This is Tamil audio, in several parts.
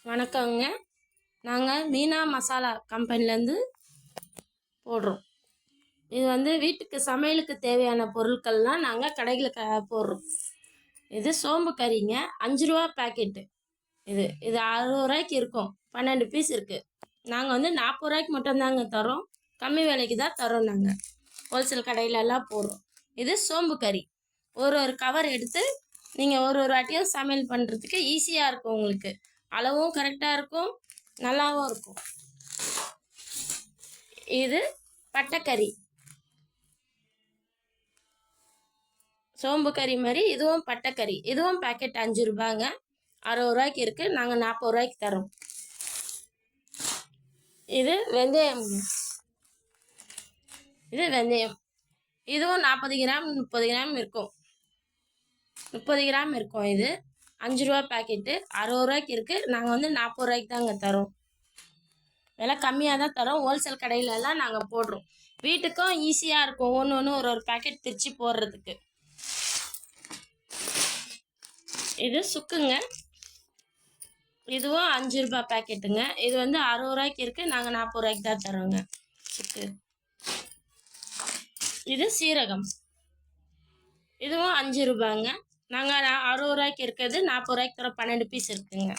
வணக்கங்க. நாங்கள் மீனா மசாலா கம்பெனிலேருந்து போடுறோம். இது வந்து வீட்டுக்கு சமையலுக்கு தேவையான பொருட்கள்லாம் நாங்கள் கடையில் போடுறோம். இது சோம்பு கறிங்க, 5 ரூபா பேக்கெட்டு. இது இது 60 ரூபாய்க்கு இருக்கும். 12 பீஸ் இருக்குது. நாங்கள் வந்து 40 ரூபாய்க்கு மட்டும்தாங்க தரோம். கம்மி விலைக்கு தான் தரோம். நாங்கள் ஹோல்சேல் கடையிலலாம் போடுறோம். இது சோம்பு கறி. ஒரு கவர் எடுத்து நீங்கள் ஒரு வாட்டியும் சமையல் பண்ணுறதுக்கு ஈஸியாக இருக்கும். உங்களுக்கு அளவும் கரெக்டாக இருக்கும், நல்லாவும் இருக்கும். இது பட்டைக்கறி, சோம்பு கறி மாதிரி இதுவும் பட்டைக்கறி. இதுவும் பேக்கெட் 5 ரூபாங்க. 60 ரூபாய்க்கு இருக்குது. நாங்கள் 40 ரூபாய்க்கு தரோம். இது வெந்தயம். இது வெந்தயம். இதுவும் 40 கிராம் 30 கிராம் இருக்கும். 30 கிராம் இருக்கும். இது 5 ரூபா பேக்கெட்டு, 60 ரூபாய்க்கு இருக்குது. நாங்கள் வந்து 40 ரூபாய்க்கு தாங்க தரோம். விலை கம்மியாக தான் தரோம். ஹோல்சேல் கடையிலலாம் நாங்கள் போடுறோம். வீட்டுக்கும் ஈஸியாக இருக்கும். ஒன்று ஒரு பேக்கெட் பிரித்து போடுறதுக்கு. இது சுக்குங்க. இதுவும் 5 ரூபா பேக்கெட்டுங்க. இது வந்து 60 ரூபாய்க்கு இருக்குது. நாங்கள் 40 ரூபாய்க்கு தான் தரோங்க சுக்கு. இது சீரகம். இதுவும் 5 ரூபாங்க. நாங்கள் 60 ரூபாய்க்கு இருக்கிறது 40 ரூபாய்க்கு தரோம். 12 பீஸ் இருக்குங்க.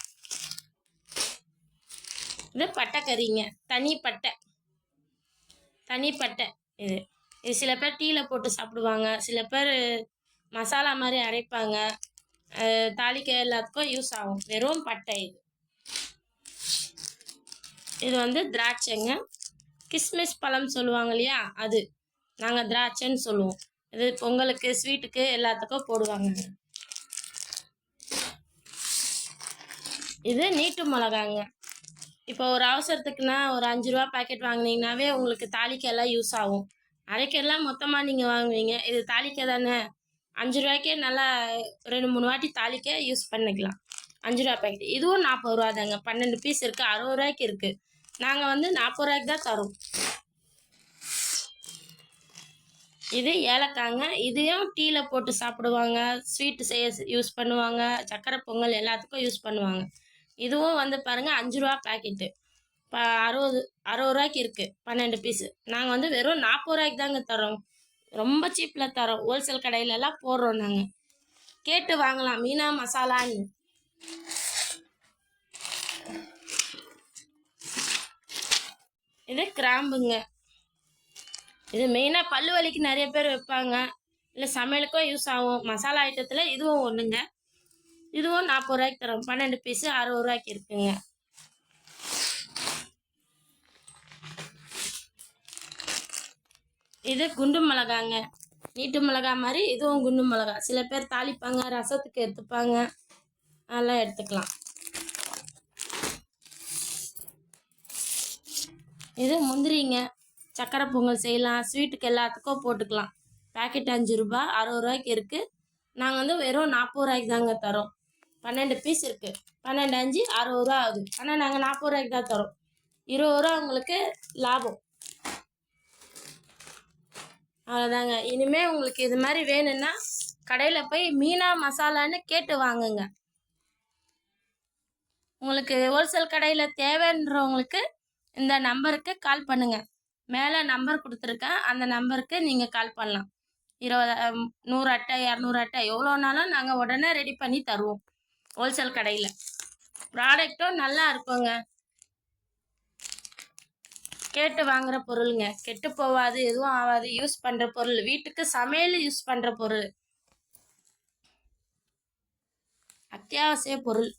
இது பட்டைக்கறிங்க, தனி பட்டை. இது இது சில பேர் டீயில் போட்டு சாப்பிடுவாங்க. சில பேர் மசாலா மாதிரி அரைப்பாங்க. தாளிக்க எல்லாத்துக்கும் யூஸ் ஆகும். வெறும் பட்டை. இது வந்து திராட்சைங்க. கிஸ்மிஸ் பழம் சொல்லுவாங்க இல்லையா, அது நாங்கள் திராட்சைன்னு சொல்லுவோம். இது பொங்கலுக்கு ஸ்வீட்டுக்கு எல்லாத்துக்கும் போடுவாங்க. இது நீட்டு மிளகாங்க. இப்போ ஒரு அவசரத்துக்குன்னா ஒரு 5 ரூபா பேக்கெட் வாங்கினீங்கன்னாவே உங்களுக்கு தாளிக்க எல்லாம் யூஸ் ஆகும். அரைக்கெல்லாம் மொத்தமாக நீங்கள் வாங்குவீங்க. இது தாளிக்க தானே, 5 ரூபாய்க்கே நல்லா 2-3 வாட்டி தாளிக்க யூஸ் பண்ணிக்கலாம். 5 ரூபா பேக்கெட். இதுவும் 40 ரூபா தாங்க. 12 பீஸ் இருக்குது. 60 ரூபாய்க்கு இருக்குது. நாங்கள் வந்து 40 ரூபாய்க்கு தான் தரோம். இது ஏலக்காங்க. இதையும் டீயில் போட்டு சாப்பிடுவாங்க, ஸ்வீட்டு செய்ய யூஸ் பண்ணுவாங்க, சக்கரை பொங்கல் எல்லாத்துக்கும் யூஸ் பண்ணுவாங்க. இதுவும் வந்து பாருங்கள் 5 ரூபா பேக்கெட்டு. இப்போ 60 ரூபாய்க்கு இருக்குது 12 பீஸு. நாங்கள் வந்து வெறும் 40 ரூபாய்க்கு தாங்க தரோம். ரொம்ப சீப்பில் தரோம். ஹோல்சேல் கடையிலலாம் போடுறோம். நாங்கள் கேட்டு வாங்கலாம். மீனா மசாலான்னு. இது கிராம்புங்க. இது மெயினாக பல்லு வலிக்கு நிறைய பேர் வைப்பாங்க, இல்லை சமையலுக்கும் யூஸ் ஆகும். மசாலா ஐட்டத்தில் இதுவும் ஒன்றுங்க. இதுவும் 40 ரூபாய்க்கு தரோம். 12 பீஸு 60 ரூபாய்க்கு இருக்குங்க. இது குண்டு மிளகாங்க. நீட்டு மிளகா மாதிரி இதுவும் குண்டு மிளகா. சில பேர் தாளிப்பாங்க, ரசத்துக்கு எடுத்துப்பாங்க, அதெல்லாம் எடுத்துக்கலாம். இது முந்திரிங்க. சக்கரை பொங்கல் செய்யலாம், ஸ்வீட்டுக்கு எல்லாத்துக்கும் போட்டுக்கலாம். பேக்கெட் 5 ரூபா, 60 ரூபாய்க்கு இருக்குது. நாங்கள் வந்து வெறும் 40 ரூபாய்க்கு தாங்க தரோம். 12 பீஸ் இருக்குது. 12 5 60 ரூபா ஆகுது. ஆனால் நாங்கள் 40 ரூபாய்க்கு தான் தரோம். 20 ரூபா உங்களுக்கு லாபம். அவ்வளோதாங்க. இனிமேல் உங்களுக்கு இது மாதிரி வேணும்னா கடையில் போய் மீனா மசாலான்னு கேட்டு வாங்குங்க. உங்களுக்கு ஹோல்சேல் கடையில் தேவைன்றவங்களுக்கு இந்த நம்பருக்கு கால் பண்ணுங்கள். மேலே நம்பர் கொடுத்துருக்கேன். அந்த நம்பருக்கு நீங்கள் கால் பண்ணலாம். 100 அட்டை 200 அட்டை எவ்வளோனாலும் நாங்கள் உடனே ரெடி பண்ணி தருவோம். ஹோல்சேல் கடையில் ப்ராடக்ட்டும் நல்லா இருக்குங்க. கேட்டு வாங்குகிற பொருளுங்க. கெட்டு போகாது, எதுவும் ஆகாது. யூஸ் பண்ணுற பொருள், வீட்டுக்கு சமையல் யூஸ் பண்ணுற பொருள், அத்தியாவசிய பொருள்.